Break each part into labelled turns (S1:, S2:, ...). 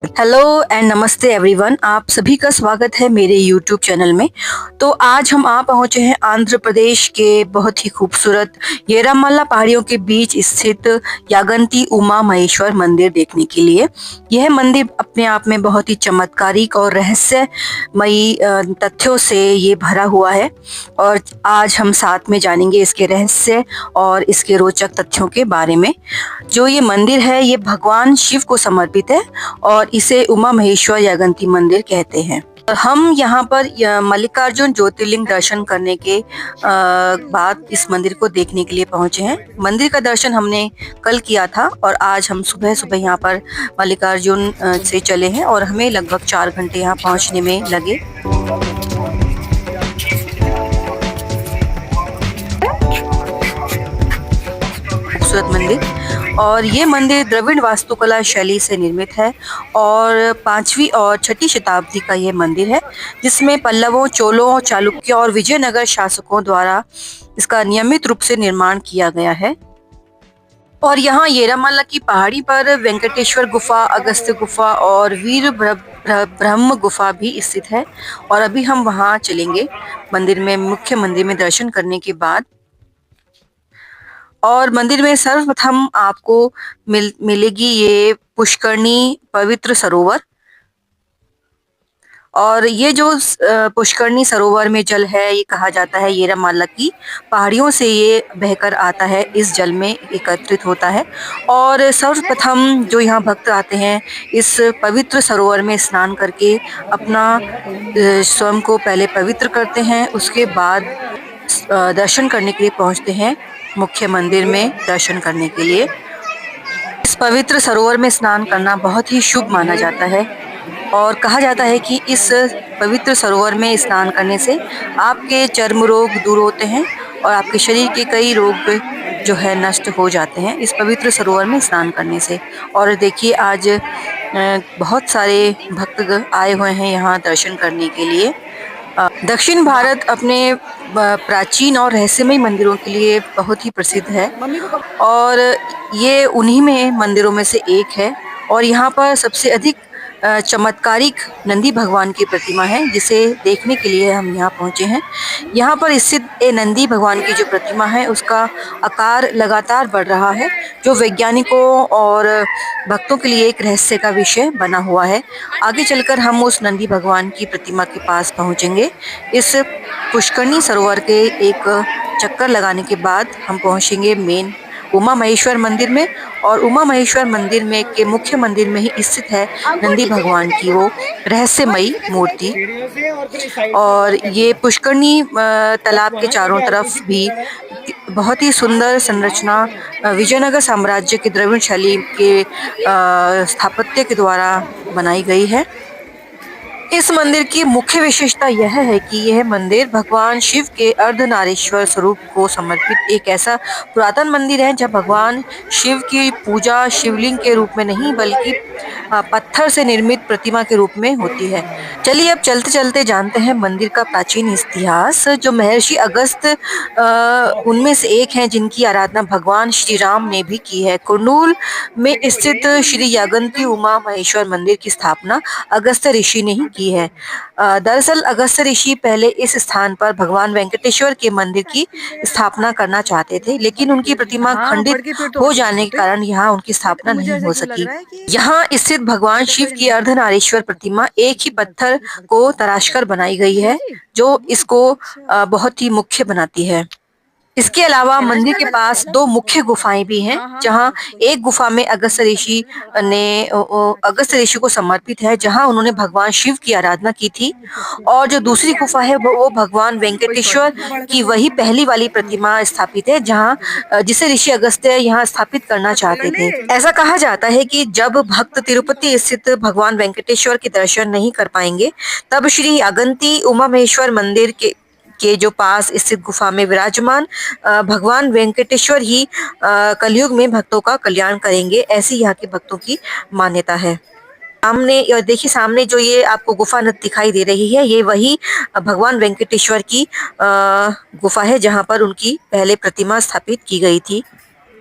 S1: Hello and नमस्ते everyone. आप सभी का स्वागत है मेरे यूट्यूब चैनल में। तो आज हम आ पहुंचे हैं आंध्र प्रदेश के बहुत ही खूबसूरत येरामल्ला पहाड़ियों के बीच स्थित यागंती उमा महेश्वर मंदिर देखने के लिए। यह मंदिर अपने आप में बहुत ही चमत्कारिक और रहस्यमयी तथ्यों से ये भरा हुआ है और आज हम साथ में जानेंगे इसके रहस्य और इसके रोचक तथ्यों के बारे में। जो ये मंदिर है ये भगवान शिव को समर्पित है और इसे उमा महेश्वर यागंती मंदिर कहते हैं। हम यहाँ पर मल्लिकार्जुन ज्योतिर्लिंग दर्शन करने के बाद इस मंदिर को देखने के लिए पहुंचे हैं। मंदिर का दर्शन हमने कल किया था और आज हम सुबह सुबह यहाँ पर मल्लिकार्जुन से चले हैं और हमें लगभग 4 घंटे यहाँ पहुंचने में लगे। खूबसूरत मंदिर, और ये मंदिर द्रविड़ वास्तुकला शैली से निर्मित है और 5वीं और 6ठी शताब्दी का ये मंदिर है, जिसमें पल्लवों, चोलों, चालुक्यों और विजयनगर शासकों द्वारा इसका नियमित रूप से निर्माण किया गया है। और यहाँ येरामल्ला की पहाड़ी पर वेंकटेश्वर गुफा, अगस्त्य गुफा और वीर ब्रह्म गुफा भी स्थित है और अभी हम वहाँ चलेंगे मंदिर में, मुख्य मंदिर में दर्शन करने के बाद। और मंदिर में सर्वप्रथम आपको मिलेगी ये पुष्करणी पवित्र सरोवर। और ये जो पुष्करणी सरोवर में जल है, ये कहा जाता है येरामल्ला की पहाड़ियों से ये बहकर आता है, इस जल में एकत्रित होता है। और सर्वप्रथम जो यहाँ भक्त आते हैं इस पवित्र सरोवर में स्नान करके अपना स्वयं को पहले पवित्र करते हैं, उसके बाद दर्शन करने के लिए पहुँचते हैं मुख्य मंदिर में दर्शन करने के लिए। इस पवित्र सरोवर में स्नान करना बहुत ही शुभ माना जाता है और कहा जाता है कि इस पवित्र सरोवर में स्नान करने से आपके चर्म रोग दूर होते हैं और आपके शरीर के कई रोग जो है नष्ट हो जाते हैं इस पवित्र सरोवर में स्नान करने से। और देखिए आज बहुत सारे भक्त आए हुए हैं यहाँ दर्शन करने के लिए। दक्षिण भारत अपने प्राचीन और रहस्यमय मंदिरों के लिए बहुत ही प्रसिद्ध है और ये उन्हीं में मंदिरों में से एक है। और यहाँ पर सबसे अधिक चमत्कारिक नंदी भगवान की प्रतिमा है, जिसे देखने के लिए हम यहाँ पहुँचे हैं। यहाँ पर स्थित नंदी भगवान की जो प्रतिमा है उसका आकार लगातार बढ़ रहा है, जो वैज्ञानिकों और भक्तों के लिए एक रहस्य का विषय बना हुआ है। आगे चलकर हम उस नंदी भगवान की प्रतिमा के पास पहुँचेंगे। इस पुष्करणी सरोवर के एक चक्कर लगाने के बाद हम पहुँचेंगे मेन उमा महेश्वर मंदिर में। और उमा महेश्वर मंदिर में के मुख्य मंदिर में ही स्थित है नंदी भगवान की वो रहस्यमयी मूर्ति। और ये पुष्करणी तालाब के चारों तरफ भी बहुत ही सुंदर संरचना विजयनगर साम्राज्य के द्रविड़ शैली के स्थापत्य के द्वारा बनाई गई है। इस मंदिर की मुख्य विशेषता यह है कि यह मंदिर भगवान शिव के अर्धनारीश्वर स्वरूप को समर्पित एक ऐसा पुरातन मंदिर है जहाँ भगवान शिव की पूजा शिवलिंग के रूप में नहीं बल्कि पत्थर से निर्मित प्रतिमा के रूप में होती है। चलिए अब चलते चलते जानते हैं मंदिर का प्राचीन इतिहास। जो महर्षि अगस्त उनमें से एक हैं जिनकी आराधना भगवान श्री राम ने भी की है। कुर्नूल में स्थित श्री यागंती उमा महेश्वर मंदिर की स्थापना अगस्त ऋषि ने ही की है। दरअसल अगस्त ऋषि पहले इस स्थान पर भगवान वेंकटेश्वर के मंदिर की स्थापना करना चाहते थे, लेकिन उनकी प्रतिमा खंडित हो जाने के कारण यहाँ उनकी स्थापना नहीं हो सकी। यहाँ स्थित भगवान शिव की अर्धनारीश्वर प्रतिमा एक ही पत्थर को तराशकर बनाई गई है, जो इसको बहुत ही मुख्य बनाती है। इसके अलावा मंदिर के पास 2 मुख्य गुफाएं भी हैं, जहां एक गुफा में अगस्त ऋषि को समर्पित है, जहां उन्होंने भगवान शिव की आराधना की थी। और जो दूसरी गुफा है वो भगवान वेंकटेश्वर की वही पहली वाली प्रतिमा स्थापित है, जहां जिसे ऋषि अगस्त्य यहाँ स्थापित करना चाहते थे। ऐसा कहा जाता है कि जब भक्त तिरुपति स्थित भगवान वेंकटेश्वर के दर्शन नहीं कर पाएंगे, तब श्री यागंती उमा महेश्वर मंदिर के जो पास स्थित गुफा में विराजमान भगवान वेंकटेश्वर ही कलयुग में भक्तों का कल्याण करेंगे, ऐसी यहाँ के भक्तों की मान्यता है। सामने देखिए, सामने जो ये आपको गुफा दिखाई दे रही है, ये वही भगवान वेंकटेश्वर की गुफा है जहाँ पर उनकी पहले प्रतिमा स्थापित की गई थी।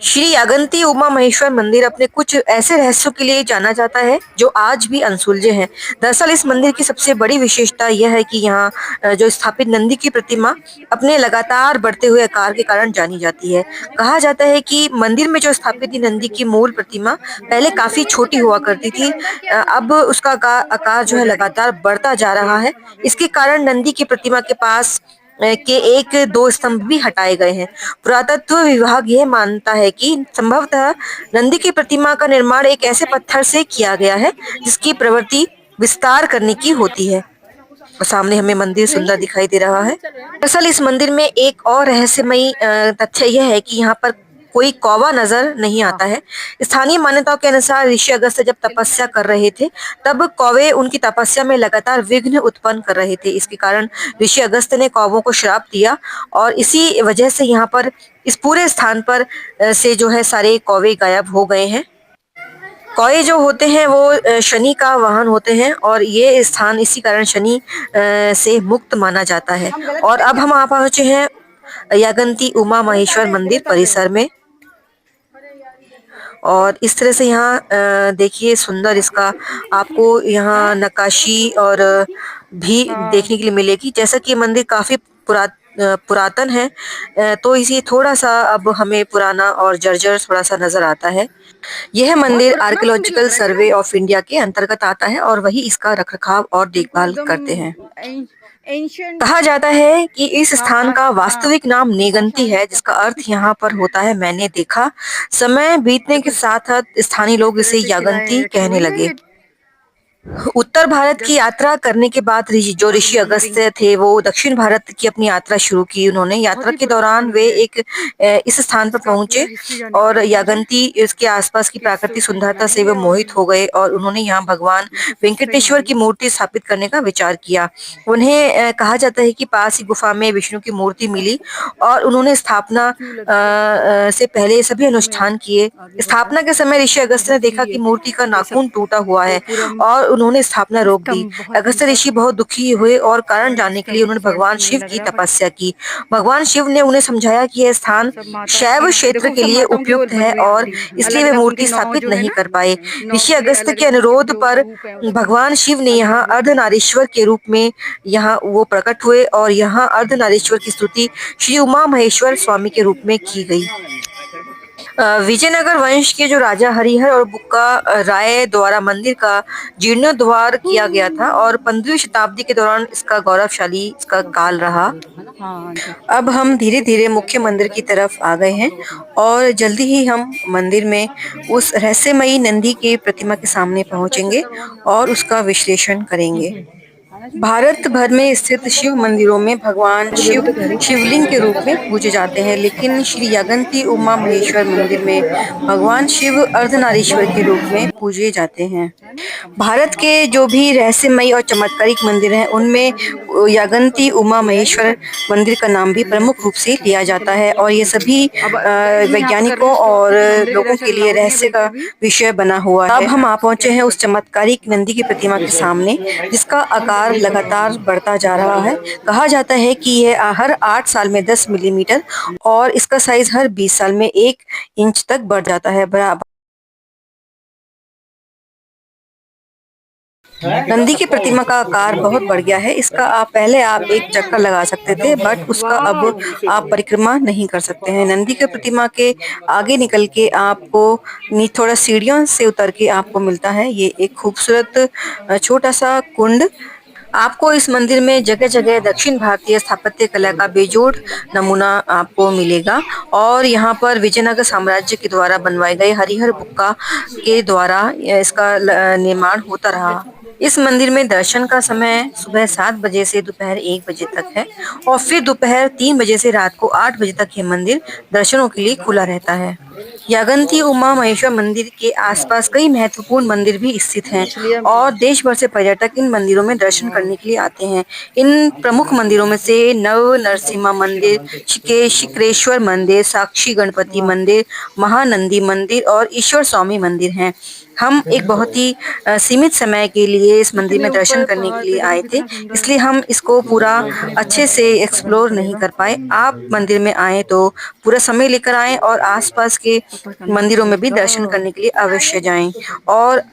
S1: श्री यागंती उमा महेश्वर मंदिर अपने कुछ ऐसे रहस्यों के लिए जाना जाता है जो आज भी अनसुलझे हैं। दरअसल इस मंदिर की सबसे बड़ी विशेषता यह है कि यहाँ जो स्थापित नंदी की प्रतिमा अपने लगातार बढ़ते हुए आकार के कारण जानी जाती है। कहा जाता है कि मंदिर में जो स्थापित नंदी की मूल प्रतिमा पहले काफी छोटी हुआ करती थी। अब उसका आकार जो है लगातार बढ़ता जा रहा है। इसके कारण नंदी की प्रतिमा के पास के एक दो स्तंभ भी हटाए गए हैं। पुरातत्व विभाग यह मानता है कि संभवतः नंदी की प्रतिमा का निर्माण एक ऐसे पत्थर से किया गया है जिसकी प्रवृत्ति विस्तार करने की होती है। और सामने हमें मंदिर सुंदर दिखाई दे रहा है। दरअसल इस मंदिर में एक और रहस्यमयी तथ्य यह है कि यहाँ पर कोई कौवा नजर नहीं आता है। स्थानीय मान्यताओं के अनुसार ऋषि अगस्त्य जब तपस्या कर रहे थे, तब कौवे उनकी तपस्या में लगातार विघ्न उत्पन्न कर रहे थे। इसके कारण ऋषि अगस्त्य ने कौवों को श्राप दिया और इसी वजह से यहाँ पर इस पूरे स्थान पर से जो है सारे कौवे गायब हो गए हैं। कौए जो होते हैं वो शनि का वाहन होते हैं और ये स्थान इसी कारण शनि से मुक्त माना जाता है। और अब हम आ पहुंचे हैं यागंती उमा महेश्वर मंदिर परिसर में। और इस तरह से यहाँ देखिए सुंदर इसका आपको यहाँ नक्काशी और भी देखने के लिए मिलेगी। जैसा कि ये मंदिर काफी पुरातन है, तो इसी थोड़ा सा अब हमें पुराना और जर्जर थोड़ा सा नजर आता है। यह मंदिर आर्कियोलॉजिकल सर्वे ऑफ इंडिया के अंतर्गत आता है और वही इसका रखरखाव और देखभाल करते हैं। कहा जाता है कि इस स्थान का वास्तविक नाम नेगंती है, जिसका अर्थ यहाँ पर होता है मैंने देखा। समय बीतने के साथ साथ स्थानीय लोग इसे यागंती कहने लगे। उत्तर भारत की यात्रा करने के बाद जो ऋषि अगस्त्य थे वो दक्षिण भारत की अपनी यात्रा शुरू की। उन्होंने यात्रा के दौरान वे एक इस स्थान पर पहुंचे और यागंती इसके आसपास की प्राकृतिक सुंदरता से वे मोहित हो गए और उन्होंने यहाँ भगवान वेंकटेश्वर की मूर्ति स्थापित करने का विचार किया। उन्हें कहा जाता है कि पास ही गुफा में विष्णु की मूर्ति मिली और उन्होंने स्थापना से पहले सभी अनुष्ठान किए। स्थापना के समय ऋषि अगस्त्य ने देखा कि मूर्ति का नाखून टूटा हुआ है और उन्होंने स्थापना रोक दी। अगस्त्य ऋषि बहुत दुखी हुए और कारण जानने के लिए उन्होंने भगवान शिव की तपस्या की। भगवान शिव ने उन्हें समझाया कि यह स्थान शैव क्षेत्र के लिए उपयुक्त है और इसलिए वे मूर्ति स्थापित नहीं कर पाए। ऋषि अगस्त्य के अनुरोध पर भगवान शिव ने यहाँ अर्धनारीश्वर के रूप में यहाँ वो प्रकट हुए और यहाँ अर्धनारीश्वर की स्तुति श्री उमा महेश्वर स्वामी के रूप में की गई। विजयनगर वंश के जो राजा हरिहर और बुक्का राय द्वारा मंदिर का जीर्णोद्धार किया गया था और 15वीं शताब्दी के दौरान इसका गौरवशाली इसका काल रहा। अब हम धीरे धीरे मुख्य मंदिर की तरफ आ गए हैं और जल्दी ही हम मंदिर में उस रहस्यमयी नंदी की प्रतिमा के सामने पहुंचेंगे और उसका विश्लेषण करेंगे। भारत भर में स्थित शिव मंदिरों में भगवान शिव शिवलिंग के रूप में पूजे जाते हैं, लेकिन श्री यागंती उमा महेश्वर मंदिर में भगवान शिव अर्धनारीश्वर के रूप में पूजे जाते हैं। भारत के जो भी रहस्यमयी और चमत्कारिक मंदिर हैं उनमें यागंती उमा महेश्वर मंदिर का नाम भी प्रमुख रूप से लिया जाता है और ये सभी वैज्ञानिकों और लोगों के लिए रहस्य का विषय बना हुआ है। अब हम आ पहुंचे हैं उस चमत्कारिक नंदी की प्रतिमा के सामने, जिसका आकार लगातार बढ़ता जा रहा है। कहा जाता है कि यह हर 8 साल में 10 मिलीमीटर और इसका साइज हर 20 साल में 1 इंच तक बढ़ जाता है। नंदी की प्रतिमा का आकार बहुत बढ़ गया है। इसका पहले आप एक चक्कर लगा सकते थे, बट उसका अब आप परिक्रमा नहीं कर सकते हैं। नंदी की प्रतिमा के आगे निकल के आपको थोड़ा सीढ़ियों से उतर के आपको मिलता है ये एक खूबसूरत छोटा सा कुंड। आपको इस मंदिर में जगह जगह दक्षिण भारतीय स्थापत्य कला का बेजोड़ नमूना आपको मिलेगा और यहाँ पर विजयनगर साम्राज्य के द्वारा बनवाए गए हरिहर बुक्का के द्वारा इसका निर्माण होता रहा। इस मंदिर में दर्शन का समय सुबह 7 बजे से दोपहर 1 बजे तक है और फिर दोपहर 3 बजे से रात को 8 बजे तक ये मंदिर दर्शनों के लिए खुला रहता है। यागंती उमा महेश्वर मंदिर के आसपास कई महत्वपूर्ण मंदिर भी स्थित हैं और देश भर से पर्यटक इन मंदिरों में दर्शन करने के लिए आते हैं। इन प्रमुख मंदिरों में से नव नरसिम्हा मंदिर, शिक्रेश्वर मंदिर, साक्षी गणपति मंदिर, महानंदी मंदिर और ईश्वर स्वामी मंदिर हैं। हम एक बहुत ही सीमित समय के लिए इस मंदिर में दर्शन करने के लिए आए थे, इसलिए हम इसको पूरा अच्छे से एक्सप्लोर नहीं कर पाए। आप मंदिर में आए तो पूरा समय लेकर आएँ और आस-पास के मंदिरों में भी दर्शन करने के लिए अवश्य जाएँ। और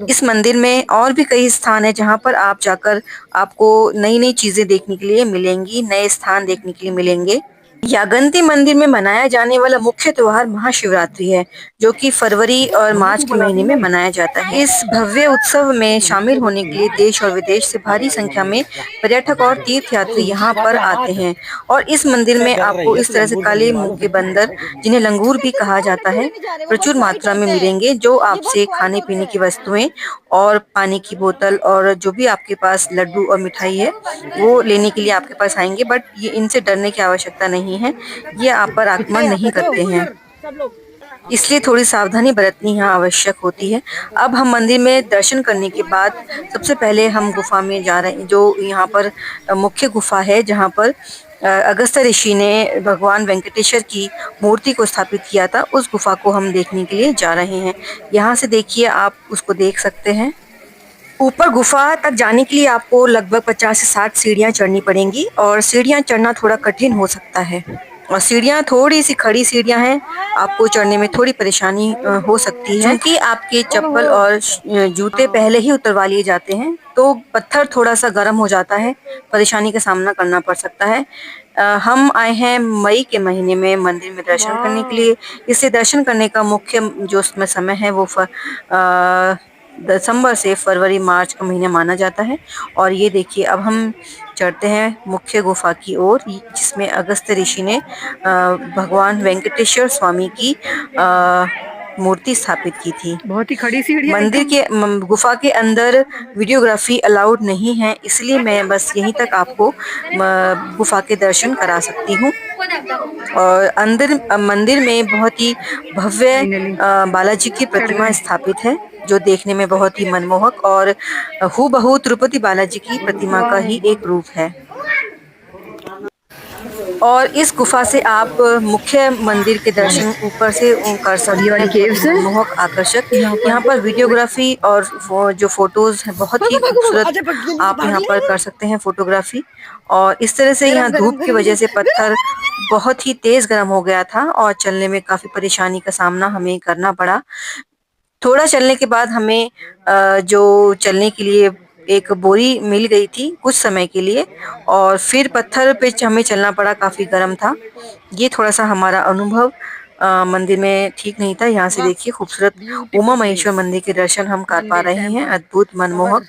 S1: इस मंदिर में और भी कई स्थान हैं जहाँ पर आप जाकर आपको नई-नई चीज़ें देखने के लिए मिलेंगी, नए स्थान देखने के लिए मिलेंगे। यागंती मंदिर में मनाया जाने वाला मुख्य त्योहार महाशिवरात्रि है, जो कि फरवरी और मार्च के महीने में मनाया जाता है। इस भव्य उत्सव में शामिल होने के लिए देश और विदेश से भारी संख्या में पर्यटक और तीर्थयात्री यहाँ पर आते हैं। और इस मंदिर में आपको इस तरह से काले मुंह के बंदर, जिन्हें लंगूर भी कहा जाता है, प्रचुर मात्रा में मिलेंगे, जो आपसे खाने-पीने की वस्तुएं और पानी की बोतल और जो भी आपके पास लड्डू और मिठाई है, वो लेने के लिए आपके पास आएँगे। बट ये इनसे डरने की आवश्यकता नहीं है, ये आप पर आक्रमण नहीं करते हैं, इसलिए थोड़ी सावधानी बरतनी यहाँ आवश्यक होती है। अब हम मंदिर में दर्शन करने के बाद सबसे पहले हम गुफा में जा रहे हैं, जो यहाँ पर मुख्य गुफा है, जहाँ पर अगस्त्य ऋषि ने भगवान वेंकटेश्वर की मूर्ति को स्थापित किया था। उस गुफा को हम देखने के लिए जा रहे हैं। यहाँ से देखिए, आप उसको देख सकते हैं। ऊपर गुफा तक जाने के लिए आपको लगभग 50 से 60 सीढ़ियाँ चढ़नी पड़ेंगी और सीढ़ियाँ चढ़ना थोड़ा कठिन हो सकता है और सीढ़ियाँ थोड़ी-सी खड़ी सीढ़ियाँ हैं, आपको चढ़ने में थोड़ी परेशानी हो सकती है, क्योंकि आपके चप्पल और जूते पहले ही उतरवा लिए जाते हैं, तो पत्थर थोड़ा-सा गर्म हो जाता है, परेशानी का सामना करना पड़ सकता है। हम आए हैं मई के महीने में मंदिर में दर्शन करने के लिए, इससे दर्शन करने का मुख्य जो उसमें समय है वो दिसंबर से फरवरी मार्च का महीना माना जाता है। और ये देखिए, अब हम चढ़ते हैं मुख्य गुफा की ओर, जिसमें अगस्त्य ऋषि ने भगवान वेंकटेश्वर स्वामी की मूर्ति स्थापित की थी। बहुत ही खड़ी सीढ़ी है। मंदिर के गुफा के अंदर वीडियोग्राफी अलाउड नहीं है, इसलिए मैं बस यहीं तक आपको गुफा के दर्शन करा सकती हूँ। और अंदर मंदिर में बहुत ही भव्य बालाजी की प्रतिमा स्थापित है, जो देखने में बहुत ही मनमोहक और हूबहू तिरुपति बालाजी की प्रतिमा का ही एक रूप है। और इस गुफा से आप मुख्य मंदिर के दर्शन ऊपर से कर सकते हैं। मनमोहक, आकर्षक, यहाँ पर वीडियोग्राफी और जो फोटोज है बहुत ही खूबसूरत आप यहाँ पर कर सकते हैं फोटोग्राफी। और इस तरह से यहाँ धूप की वजह से पत्थर बहुत ही तेज गर्म हो गया था और चलने में काफी परेशानी का सामना हमें करना पड़ा। थोड़ा चलने के बाद हमें जो चलने के लिए एक बोरी मिल गई थी कुछ समय के लिए, और फिर पत्थर पे हमें चलना पड़ा, काफ़ी गर्म था। ये थोड़ा-सा हमारा अनुभव मंदिर में ठीक नहीं था। यहाँ से देखिए, खूबसूरत उमा महेश्वर मंदिर के दर्शन हम कर पा रहे हैं। अद्भुत, मनमोहक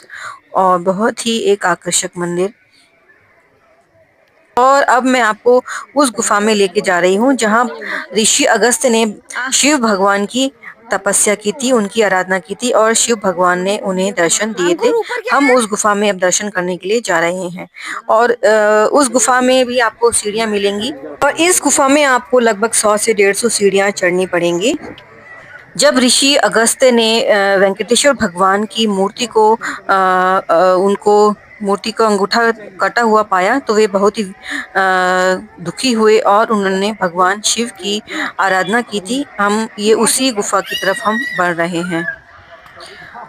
S1: और बहुत ही एक आकर्षक मंदिर। और अब मैं आपको उस गुफा में लेके जा रही हूँ जहाँ ऋषि अगस्त्य ने शिव भगवान की तपस्या की थी, उनकी आराधना की थी और शिव भगवान ने उन्हें दर्शन दिए थे। हम उस गुफा में अब दर्शन करने के लिए जा रहे हैं और उस गुफा में भी आपको सीढ़ियाँ मिलेंगी और इस गुफा में आपको लगभग 100 से 150 सीढ़ियाँ चढ़नी पड़ेंगी। जब ऋषि अगस्त्य ने वेंकटेश्वर भगवान की मूर्ति को उनको मूर्ति का अंगूठा कटा हुआ पाया, तो वे बहुत ही दुखी हुए और उन्होंने भगवान शिव की आराधना की थी। हम ये उसी गुफा की तरफ हम बढ़ रहे हैं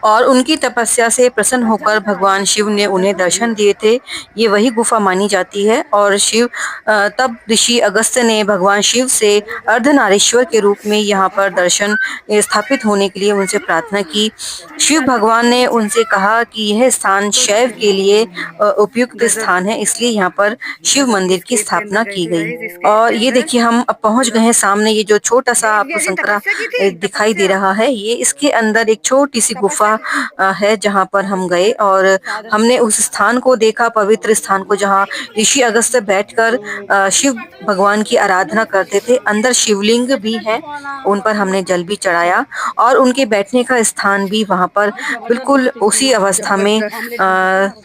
S1: और उनकी तपस्या से प्रसन्न होकर भगवान शिव ने उन्हें दर्शन दिए थे। ये वही गुफा मानी जाती है और तब ऋषि अगस्त्य ने भगवान शिव से अर्धनारीश्वर के रूप में यहाँ पर दर्शन स्थापित होने के लिए उनसे प्रार्थना की। शिव भगवान ने उनसे कहा कि यह स्थान शैव के लिए उपयुक्त स्थान है, इसलिए यहाँ पर शिव मंदिर की स्थापना की गई। और ये देखिए, हम अब पहुँच गए हैं सामने। ये जो छोटा सा आपको संतरा दिखाई दे रहा है, ये इसके अंदर एक छोटी सी गुफा है जहाँ पर हम गए और हमने उस स्थान को देखा, पवित्र स्थान को, जहाँ ऋषि अगस्त्य बैठकर शिव भगवान की आराधना करते थे। अंदर शिवलिंग भी है, उन पर हमने जल भी चढ़ाया और उनके बैठने का स्थान भी वहाँ पर बिल्कुल उसी अवस्था में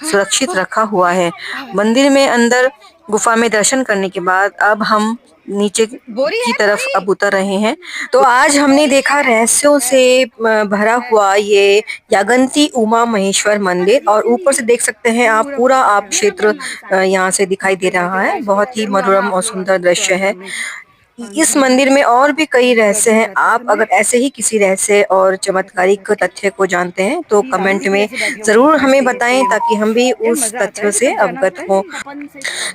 S1: सुरक्षित रखा हुआ है। मंदिर में अंदर गुफा में दर्शन करने के बाद अब हम नीचे की तरफ अब उतर रहे हैं। तो आज हमने देखा रहस्यों से भरा हुआ ये यागंती उमा महेश्वर मंदिर और ऊपर से देख सकते हैं आप, पूरा आप क्षेत्र यहाँ से दिखाई दे रहा है। बहुत ही मनोरम और सुंदर दृश्य है। इस मंदिर में और भी कई रहस्य हैं। आप अगर ऐसे ही किसी रहस्य और चमत्कारिक तथ्य को जानते हैं तो कमेंट में ज़रूर हमें बताएँ ताकि हम भी उस तथ्यों से अवगत हों।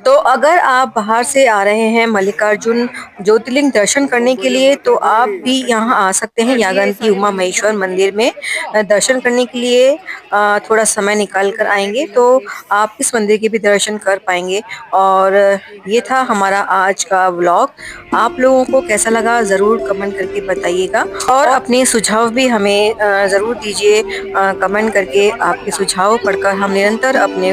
S1: तो अगर आप बाहर से आ रहे हैं मल्लिकार्जुन ज्योतिर्लिंग दर्शन करने के लिए तो आप भी यहाँ आ सकते हैं यागंती उमा महेश्वर मंदिर में दर्शन करने के लिए थोड़ा समय निकाल कर आएँगे तो आप इस मंदिर के भी दर्शन कर पाएँगे। और ये था हमारा आज का व्लॉग। आप लोगों को कैसा लगा ज़रूर कमेंट करके बताइएगा और अपने सुझाव भी हमें ज़रूर दीजिए। कमेंट करके आपके सुझाव पढ़कर हम निरंतर अपने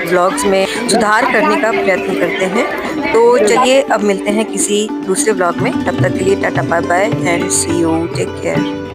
S1: व्लॉग्स में सुधार करने का प्रयत्न करते हैं। तो चलिए अब मिलते हैं किसी दूसरे व्लॉग में। तब तक के लिए tata bye bye and see you, take care.